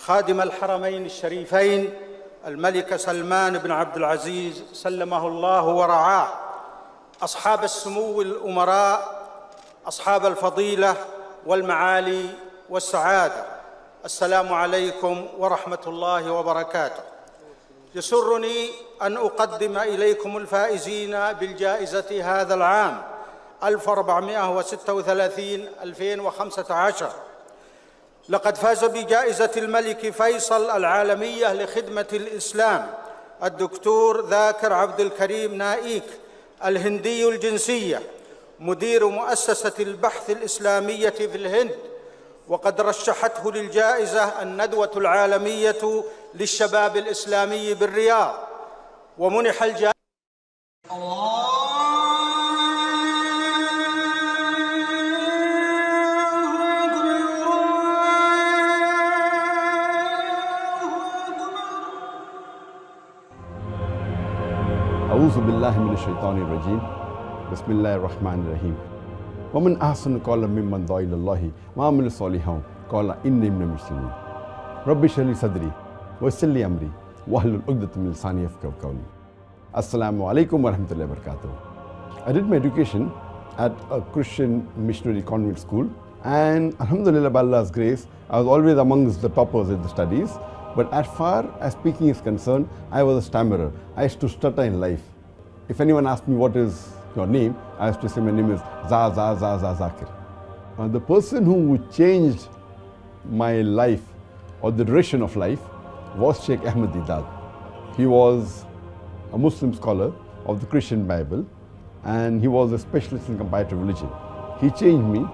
خادم الحرمين الشريفين الملك سلمان بن عبد العزيز سلمه الله ورعاه، أصحاب السمو الأمراء، أصحاب الفضيلة والمعالي والسعادة، السلام عليكم ورحمة الله وبركاته. يسرني أن أقدم إليكم الفائزين بالجائزة هذا العام 1436-2015. لقد فاز بجائزة الملك فيصل العالمية لخدمة الإسلام الدكتور ذاكر عبد الكريم نائك الهندي الجنسية، مدير مؤسسة البحث الإسلامية في الهند، وقد رشحته للجائزة الندوة العالمية للشباب الإسلامي بالرياض، ومنح الجائزة. أعوذ بالله من الشيطان الرجيم بسم الله الرحمن الرحيم ومن أحسن قولا ممن دعا إلى الله وعمل صالحا قال إني من المسلمين رب اشرح لي صدري ويسر لي أمري واحلل عقدة من لساني يفقهوا قولي. Assalamu alaikum wa rahmatullahi wa barakatuh. I did my education at a Christian missionary convent school, and alhamdulillah, by Allah's grace, I was always amongst the toppers in the studies. But as far as speaking is concerned, I was a stammerer. I used to stutter in life. If anyone asked me, what is your name? I used to say, my name is Zakir. The person who changed my life or the direction of life was Sheikh Ahmed Didat. He was a Muslim scholar of the Christian Bible, and he was a specialist in comparative religion. He changed me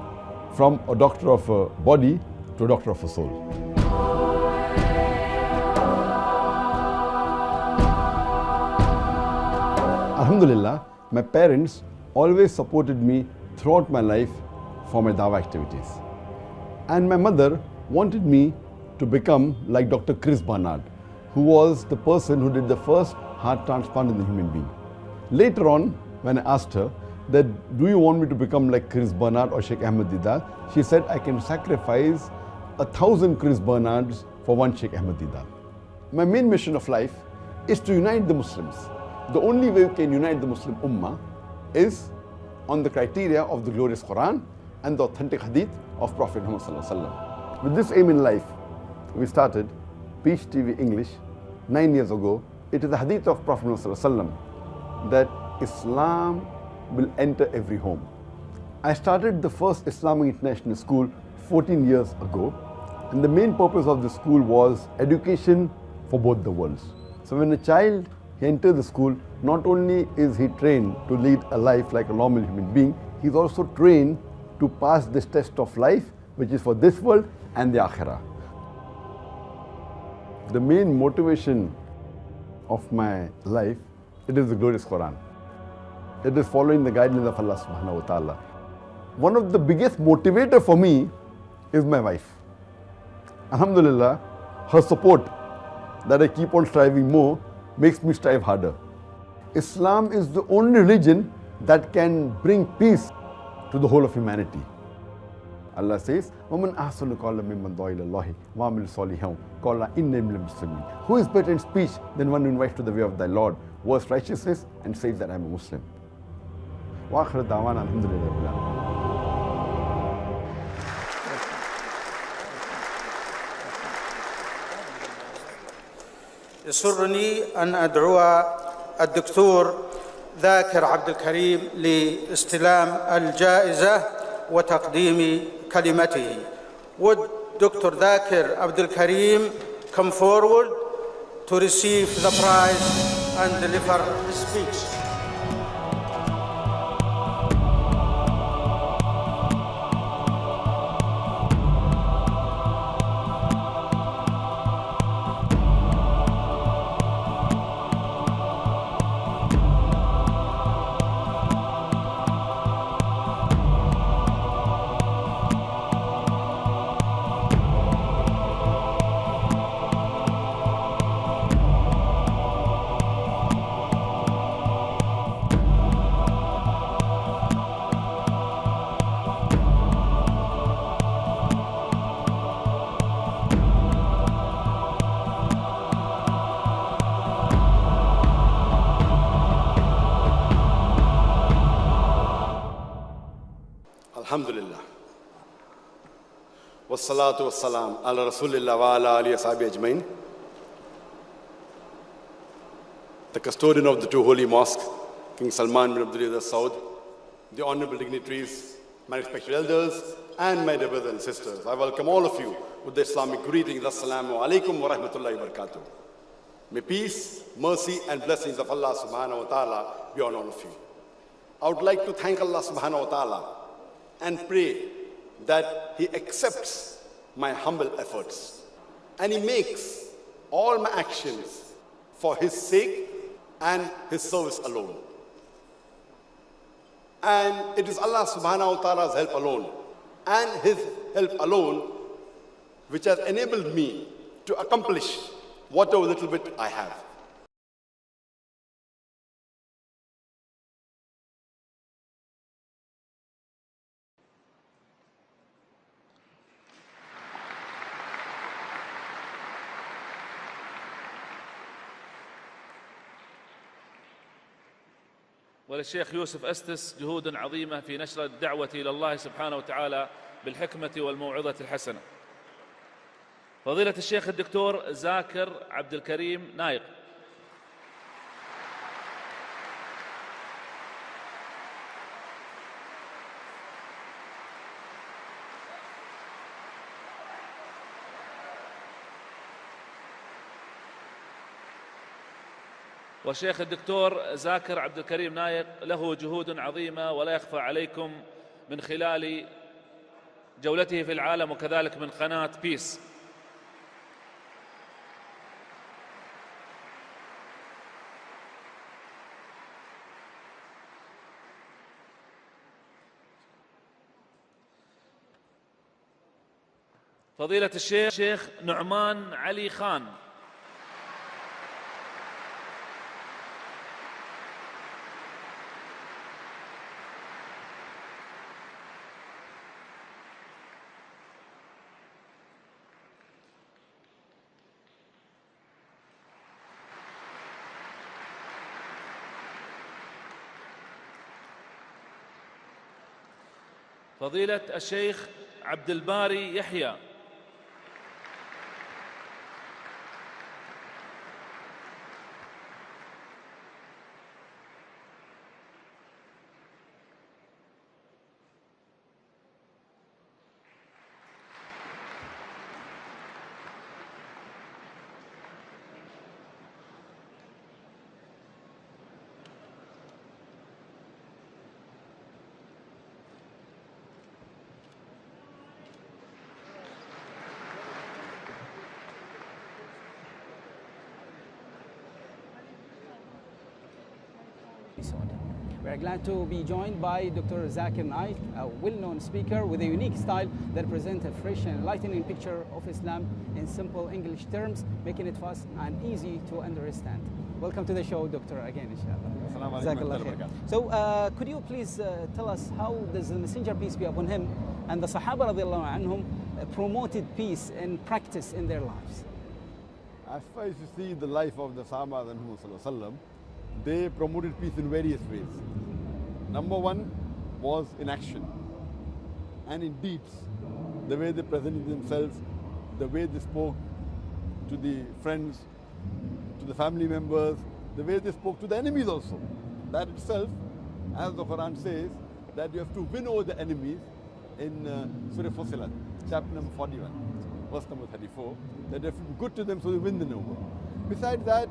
from a doctor of a body to a doctor of a soul. Alhamdulillah, my parents always supported me throughout my life for my dawah activities. And my mother wanted me to become like Dr. Chris Barnard, who was the person who did the first heart transplant in the human being. Later on, when I asked her that, do you want me to become like Chris Barnard or Sheikh Ahmed Didat? She said, I can sacrifice 1,000 Chris Barnards for one Sheikh Ahmed Didat. My main mission of life is to unite the Muslims. The only way we can unite the Muslim Ummah is on the criteria of the glorious Quran and the authentic hadith of Prophet Muhammad ﷺ. With this aim in life, we started Peace TV English 9 years ago. It is the hadith of Prophet Muhammad ﷺ that Islam will enter every home. I started the first Islamic International School 14 years ago, and the main purpose of the school was education for both the worlds. So when a child enters the school, not only is he trained to lead a life like a normal human being, he is also trained to pass this test of life, which is for this world and the Akhirah. The main motivation of my life, it is the glorious Quran. It is following the guidelines of Allah subhanahu wa ta'ala. One of the biggest motivator for me is my wife. Alhamdulillah, her support that I keep on striving more makes me strive harder. Islam is the only religion that can bring peace to the whole of humanity. Allah says, وَمَنْ أَحْسَنُ قَوْلًا مِمَّنْ دَعَا إِلَى اللَّهِ وَعَمِلَ صَالِحًا قَالَ إِنِّي مِنَ الْمُسْلِمِينَ. Who is better in speech than one who invites to the way of thy Lord, works righteousness, and says that I am a Muslim? وآخر دعوانا الحمد لله رب العالمين. يسرني أن أدعو الدكتور ذاكر عبد الكريم لاستلام الجائزة وتقديم كلمته. Would Dr. Zakir Abdul Karim come forward to receive the prize and deliver his speech? Alhamdulillah. Wassalatu wassalam ala Rasulillah wa ala alihi ashabi ajmain. The custodian of the two holy mosques, King Salman bin Abdulaziz Al Saud, the honorable dignitaries, my respected elders, and my dear brothers and sisters. I welcome all of you with the Islamic greetings. Assalamu alaikum wa rahmatullahi wa barakatuh. May peace, mercy, and blessings of Allah subhanahu wa ta'ala be on all of you. I would like to thank Allah subhanahu wa ta'ala and pray that He accepts my humble efforts and He makes all my actions for His sake and His service alone. And it is Allah subhanahu wa ta'ala's help alone and His help alone which has enabled me to accomplish whatever little bit I have. وللشيخ يوسف أستس جهود عظيمة في نشر الدعوة إلى الله سبحانه وتعالى بالحكمة والموعظة الحسنة. فضيلة الشيخ الدكتور زاكر عبد الكريم نايق. والشيخ الدكتور زاكر عبد الكريم نايق له جهود عظيمة ولا يخفى عليكم من خلال جولته في العالم وكذلك من قناة بيس. فضيلة الشيخ نعمان علي خان. فضيلة الشيخ عبد الباري يحيى. We are glad to be joined by Dr. Zakir Naik, a well-known speaker with a unique style that presents a fresh and enlightening picture of Islam in simple English terms, making it fast and easy to understand. Welcome to the show, Doctor, again, inshallah. So, could you please tell us how does the Messenger, peace be upon him, and the Sahaba radiallahu anhum promoted peace in practice in their lives? As far as you see the life of the Sahaba and Muhammad, they promoted peace in various ways. Number one was in action and in deeds. The way they presented themselves, the way they spoke to the friends, to the family members, the way they spoke to the enemies also. That itself, as the Quran says, that you have to win over the enemies in Surah Fussilat, chapter number 41, verse number 34, that you have to be good to them so they win them over. Besides that,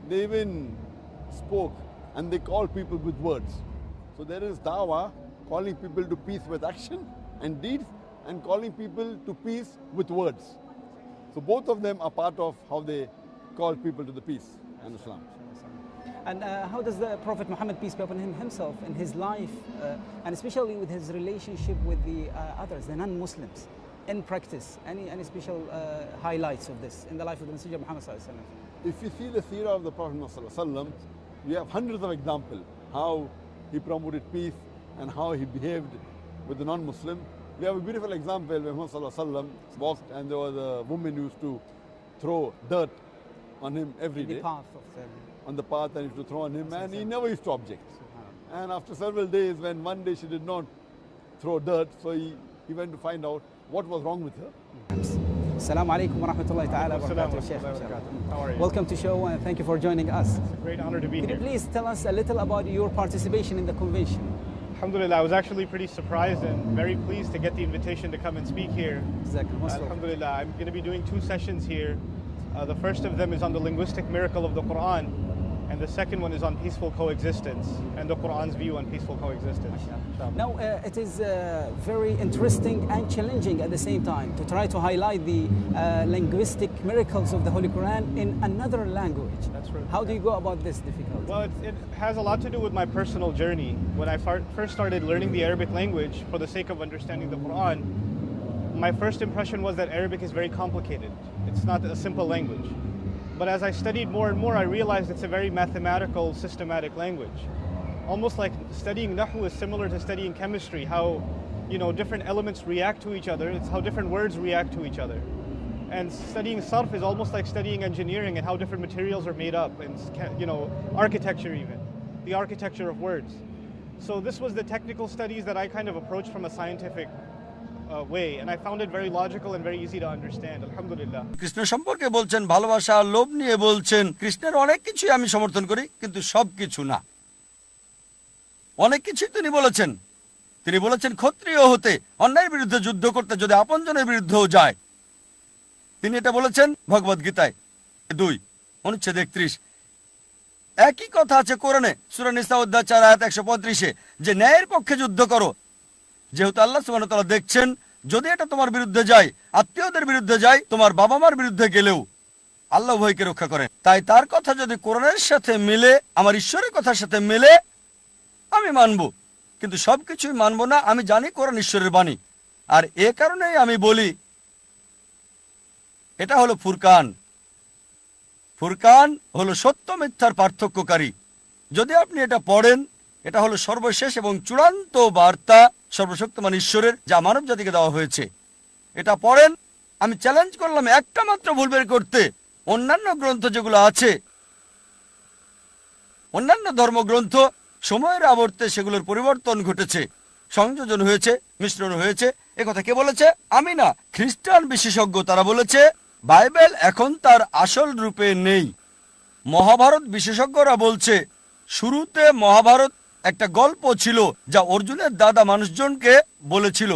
they even spoke and they called people with words. So there is dawah, calling people to peace with action and deeds, and calling people to peace with words. So both of them are part of how they call people to the peace and Islam. And how does the Prophet Muhammad, peace be upon him, himself in his life, and especially with his relationship with the others, the non-Muslims, in practice, any special highlights of this in the life of the Messenger Muhammad sallallahu alaihi wasallam? If you see the seerah of the Prophet Muhammad sallallahu alaihi wasallam, we have hundreds of examples how he promoted peace and how he behaved with the non-Muslim. We have a beautiful example where Muhammad sallallahu alaihi wasallam walked and there was a woman who used to throw dirt on him every day. On the path, and used to throw on him, and he never used to object. And after several days, when one day she did not throw dirt, so he went to find out what was wrong with her. Assalamu alaikum wa rahmatullahi ta'ala wa barakatuh, Sheikh. How are you? Welcome to show and thank you for joining us. It's a great honor to be Could you here. please tell us a little about your participation in the convention? Alhamdulillah, I was actually pretty surprised and very pleased to get the invitation to come and speak here. Alhamdulillah, I'm going to be doing 2 sessions here. The first of them is on the linguistic miracle of the Quran, and the second one is on peaceful coexistence and the Quran's view on peaceful coexistence. Now, it is very interesting and challenging at the same time to try to highlight the linguistic miracles of the Holy Quran in another language. That's right. How do you go about this difficulty? Well, it has a lot to do with my personal journey. When I first started learning the Arabic language for the sake of understanding the Quran, my first impression was that Arabic is very complicated. It's not a simple language. But as I studied more and more, I realized it's a very mathematical, systematic language. Almost like studying Nahu is similar to studying chemistry, how, different elements react to each other. It's how different words react to each other. And studying Sarf is almost like studying engineering and how different materials are made up, and, architecture even, the architecture of words. So this was the technical studies that I kind of approached from a scientific way, and I found it very logical and very easy to understand. Alhamdulillah. Krishna সম্পর্কে বলছেন, ভালোবাসা আর লোভ নিয়ে বলছেন। কৃষ্ণের অনেক কিছুই আমি সমর্থন করি, কিন্তু সব কিছু না। অনেক কিছুই তিনি বলেছেন। তিনি বলেছেন ক্ষত্রিয় হতে, অন্যায়ের বিরুদ্ধে যুদ্ধ করতে যদি আপনজনের বিরুদ্ধেও যায়। তিনি এটা বলেছেন ভগবদ গীতায় 2 অনুচ্ছেদ 31। একই কথা আছে কোরআনে সূরা নিসা অধ্যায় 4 আয়াত 135-এ, যে ন্যায়ের পক্ষে যুদ্ধ করো। যেহেতু আল্লাহ সুবহানাহু ওয়া তাআলা দেখছেন, যদি এটা তোমার বিরুদ্ধে যায়, আত্মীয়দের বিরুদ্ধে যায়, তোমার বাবা মার বিরুদ্ধে গেলেও আল্লাহ উভয়কে রক্ষা করেন। তাই তার কথা যদি কোরআনের সাথে মিলে, আমার ঈশ্বরের কথার সাথে মিলে, আমি মানব, কিন্তু সবকিছুই মানব না। আমি জানি কোরআন ঈশ্বরের বাণী, আর এ কারণেই আমি বলি এটা হলো ফুরকান। ফুরকান হলো সত্য মিথ্যার পার্থক্যকারী। যদি আপনি এটা পড়েন, এটা হলো সর্বশেষ এবং চূড়ান্ত বার্তা সর্বশক্তিমান ঈশ্বরের, যা মানব জাতিকে দেওয়া হয়েছে। এটা পড়েন। আমি চ্যালেঞ্জ করলাম একটা মাত্র ভুল বের করতে। অন্যান্য গ্রন্থ যেগুলো আছে, অন্যান্য ধর্মগ্রন্থ, সময়ের আবর্তে সেগুলোর পরিবর্তন ঘটেছে, সংযোজন হয়েছে, মিশ্রণ হয়েছে। একথা কে বলেছে? আমি না, খ্রিস্টান বিশেষজ্ঞ। তারা বলেছে বাইবেল এখন তার আসল রূপে নেই। মহাভারত বিশেষজ্ঞরা বলছে শুরুতে মহাভারত একটা গল্প ছিল, যা অর্জুনের দাদা মানুষজনকে বলেছিল।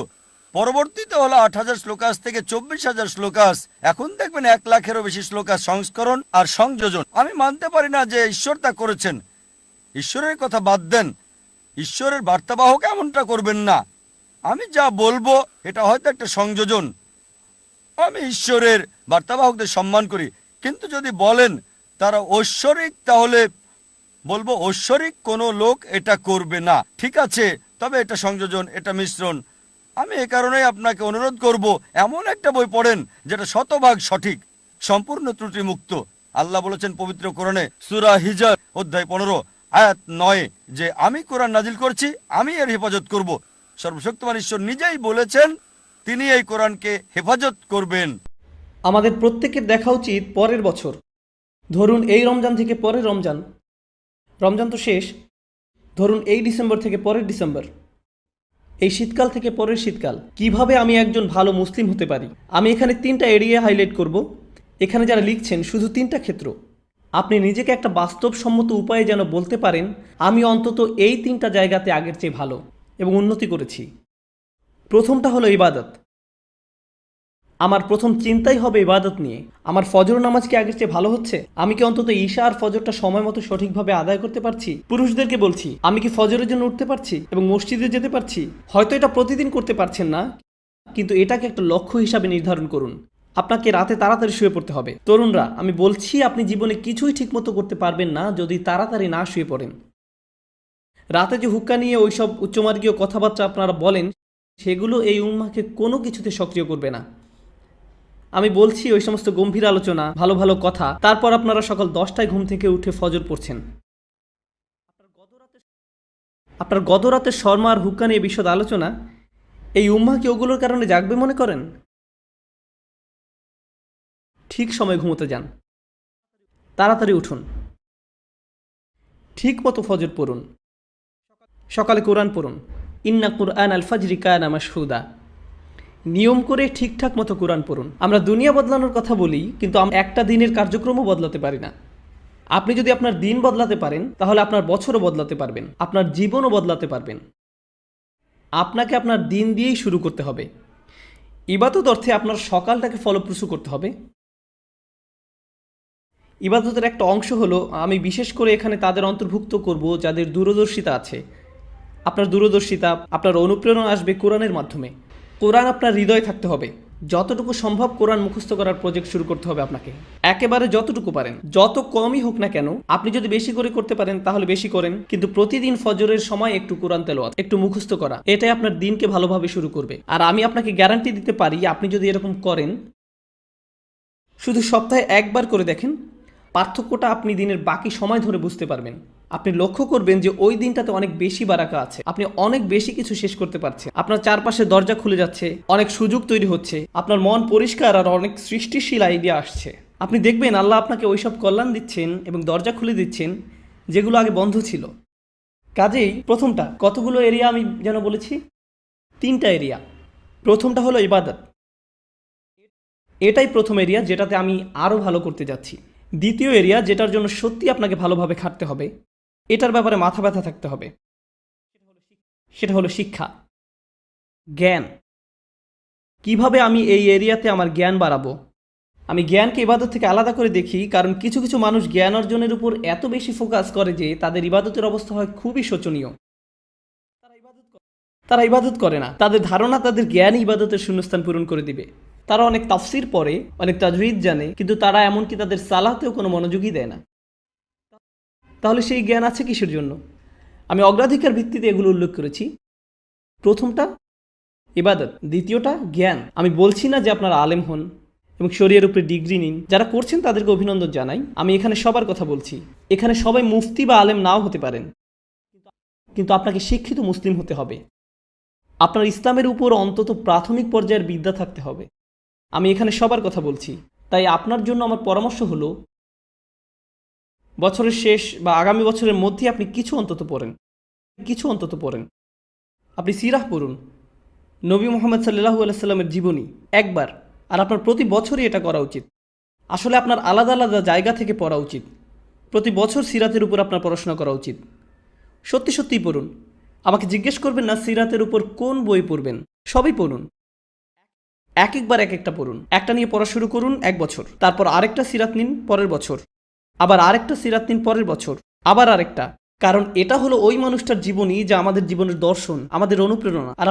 পরবর্তীতে হলো 8000 শ্লোকাস থেকে 24000 শ্লোকাস। এখন দেখবেন 1 লাখেরও বেশি শ্লোকাস সংস্করণ আর সংযোজন। আমি মানতে পারি না যে ঈশ্বর তা করেছেন। ঈশ্বরের কথা বাদ দেন, ঈশ্বরের বার্তাবাহক এমনটা করবেন না। আমি যা বলবো এটা হয়তো একটা সংযোজন। আমি ঈশ্বরের বার্তাবাহকদের সম্মান করি, কিন্তু যদি বলেন তারা ঐশ্বরিক, তাহলে বলবো ঐশ্বরিক কোনো লোক এটা করবে না। ঠিক আছে, তবে এটা সংযোজন, এটা মিশ্রণ। আমি এ কারণেই আপনাকে অনুরোধ করব, এমন একটা বই পড়েন যেটা শতভাগ সঠিক, সম্পূর্ণ ত্রুটিমুক্ত। আল্লাহ বলেছেন পবিত্র কোরআনে সূরা হিজর অধ্যায় 15 আয়াত 9 যে আমি কোরআন নাজিল করছি, আমি এর হেফাজত করব। সর্বশক্তিমান ঈশ্বর নিজেই বলেছেন তিনি এই কোরআনকে হেফাজত করবেন। আমাদের প্রত্যেকের দেখা উচিত পরের বছর। ধরুন এই রমজান থেকে পরের রমজান, রমজান তো শেষ। ধরুন এই ডিসেম্বর থেকে পরের ডিসেম্বর, এই শীতকাল থেকে পরের শীতকাল। কিভাবে আমি একজন ভালো মুসলিম হতে পারি? আমি এখানে 3টা এরিয়া হাইলাইট করব। এখানে যারা লিখছেন শুধু 3টা ক্ষেত্র। আপনি নিজেকে একটা বাস্তবসম্মত উপায়ে যেন বলতে পারেন আমি অন্তত এই 3টা জায়গাতে আগের চেয়ে ভালো এবং উন্নতি করেছি। প্রথমটা হলো ইবাদত। আমার প্রথম চিন্তাই হবে ইবাদত নিয়ে। আমার ফজর নামাজ কি আগের চেয়ে ভালো হচ্ছে? আমি কি অন্তত ঈশা আর ফজরটা সময় মতো সঠিকভাবে আদায় করতে পারছি? পুরুষদেরকে বলছি, আমি কি ফজরের জন্য উঠতে পারছি এবং মসজিদে যেতে পারছি? হয়তো এটা প্রতিদিন করতে পারছেন না, কিন্তু এটাকে একটা লক্ষ্য হিসাবে নির্ধারণ করুন। আপনাকে রাতে তাড়াতাড়ি শুয়ে পড়তে হবে। তরুণরা, আমি বলছি আপনি জীবনে কিছুই ঠিকমতো করতে পারবেন না যদি তাড়াতাড়ি না শুয়ে পড়েন। রাতে যে হুক্কা নিয়ে ওইসব উচ্চমার্গীয় কথাবার্তা আপনারা বলেন, সেগুলো এই উম্মাহকে কোনো কিছুতে সক্রিয় করবে না। আমি বলছি ওই সমস্ত গম্ভীর আলোচনা, ভালো ভালো কথা, তারপর আপনারা সকাল 10টায় ঘুম থেকে উঠে ফজর পড়ছেন। আপনার গতরাতে শর্মা আর হুক্কা নিয়ে বিশদ আলোচনা, এই উম্মাহ কি ওগুলোর কারণে জাগবে মনে করেন? ঠিক সময় ঘুমোতে যান, তাড়াতাড়ি উঠুন, ঠিক মতো ফজর পড়ুন, সকালে কোরআন পড়ুন, ইন্না কুরআন আল ফাজরি কানা মাশহুদা। নিয়ম করে ঠিকঠাক মতো কোরআন পড়ুন। আমরা দুনিয়া বদলানোর কথা বলি, কিন্তু আমরা একটা দিনের কার্যক্রমও বদলাতে পারি না। আপনি যদি আপনার দিন বদলাতে পারেন, তাহলে আপনার বছরও বদলাতে পারবেন, আপনার জীবনও বদলাতে পারবেন। আপনাকে আপনার দিন দিয়েই শুরু করতে হবে। ইবাদত অর্থে আপনার সকালটাকে ফলপ্রসূ করতে হবে। ইবাদতের একটা অংশ হলো, আমি বিশেষ করে এখানে তাদের অন্তর্ভুক্ত করব যাদের দূরদর্শিতা আছে। আপনার দূরদর্শিতা, আপনার অনুপ্রেরণা আসবে কোরআনের মাধ্যমে। কোরআন আপনার হৃদয়ে থাকতে হবে। যতটুকু সম্ভব কোরআন মুখস্থ করার প্রজেক্ট শুরু করতে হবে আপনাকে। একেবারে যতটুকু পারেন, যত কমই হোক না কেন। আপনি যদি বেশি করে করতে পারেন তাহলে বেশি করেন, কিন্তু প্রতিদিন ফজরের সময় একটু কোরআন তেলাওয়াত, একটু মুখস্থ করা, এটাই আপনার দিনকে ভালোভাবে শুরু করবে। আর আমি আপনাকে গ্যারান্টি দিতে পারি, আপনি যদি এরকম করেন, শুধু সপ্তাহে একবার করে দেখেন, পার্থক্যটা আপনি দিনের বাকি সময় ধরে বুঝতে পারবেন। আপনি লক্ষ্য করবেন যে ওই দিনটাতে অনেক বেশি বারাকা আছে, আপনি অনেক বেশি কিছু শেষ করতে পারছেন, আপনার চারপাশে দরজা খুলে যাচ্ছে, অনেক সুযোগ তৈরি হচ্ছে, আপনার মন পরিষ্কার আর অনেক সৃষ্টিশীল আইডিয়া আসছে। আপনি দেখবেন আল্লাহ আপনাকে ওইসব কল্যাণ দিচ্ছেন এবং দরজা খুলে দিচ্ছেন যেগুলো আগে বন্ধ ছিল। কাজেই প্রথমটা, কতগুলো এরিয়া আমি যেন বলেছি? 3টা এরিয়া। প্রথমটা হলো ইবাদত, এটাই প্রথম এরিয়া যেটাতে আমি আরও ভালো করতে যাচ্ছি। দ্বিতীয় এরিয়া, যেটার জন্য সত্যি আপনাকে ভালোভাবে খাটতে হবে, এটার ব্যাপারে মাথা ব্যথা থাকতে হবে, সেটা হলো শিক্ষা, জ্ঞান। কিভাবে আমি এই এরিয়াতে আমার জ্ঞান বাড়াবো? আমি জ্ঞানকে ইবাদত থেকে আলাদা করে দেখি, কারণ কিছু কিছু মানুষ জ্ঞান অর্জনের উপর এত বেশি ফোকাস করে যে তাদের ইবাদতের অবস্থা হয় খুবই শোচনীয়। তারা ইবাদত করে না, তাদের ধারণা তাদের জ্ঞান ইবাদতের শূন্যস্থান পূরণ করে দিবে। তারা অনেক তাফসির পড়ে, অনেক তাজউইদ জানে, কিন্তু তারা এমনকি তাদের সালাতেও কোনো মনোযোগই দেয় না। তাহলে সেই জ্ঞান আছে কিসের জন্য? আমি অগ্রাধিকার ভিত্তিতে এগুলো উল্লেখ করেছি। প্রথমটা ইবাদত, দ্বিতীয়টা জ্ঞান। আমি বলছি না যে আপনারা আলেম হন এবং শরীয়তের উপরে ডিগ্রি নিন, যারা করছেন তাদেরকে অভিনন্দন জানাই। আমি এখানে সবার কথা বলছি। এখানে সবাই মুফতি বা আলেম নাও হতে পারেন, কিন্তু আপনাকে শিক্ষিত মুসলিম হতে হবে। আপনার ইসলামের উপর অন্তত প্রাথমিক পর্যায়ের বিদ্যা থাকতে হবে। আমি এখানে সবার কথা বলছি। তাই আপনার জন্য আমার পরামর্শ হলো, বছরের শেষ বা আগামী বছরের মধ্যে আপনি কিছু অন্তত পড়েন। আপনি সিরাহ পড়ুন, নবী মুহাম্মদ সাল্লাল্লাহু আলাইহি সাল্লামের জীবনী একবার। আর আপনার প্রতি বছরই এটা করা উচিত। আসলে আপনার আলাদা আলাদা জায়গা থেকে পড়া উচিত। প্রতি বছর সিরাতের উপর আপনার পড়াশোনা করা উচিত। সত্যি সত্যিই পড়ুন। আমাকে জিজ্ঞেস করবেন না সিরাতের উপর কোন বই পড়বেন, সবই পড়ুন। একবার এক একটা পড়ুন। একটা নিয়ে পড়া শুরু করুন 1 বছর, তারপর আরেকটা সিরাত নিন পরের বছর, আবার আরেকটা সিরাত নিন পরের বছর, আবার আরেকটা। কারণ এটা হলো ওই মানুষটার জীবনী যা আমাদের জীবনের দর্শন, আমাদের অনুপ্রেরণা। আর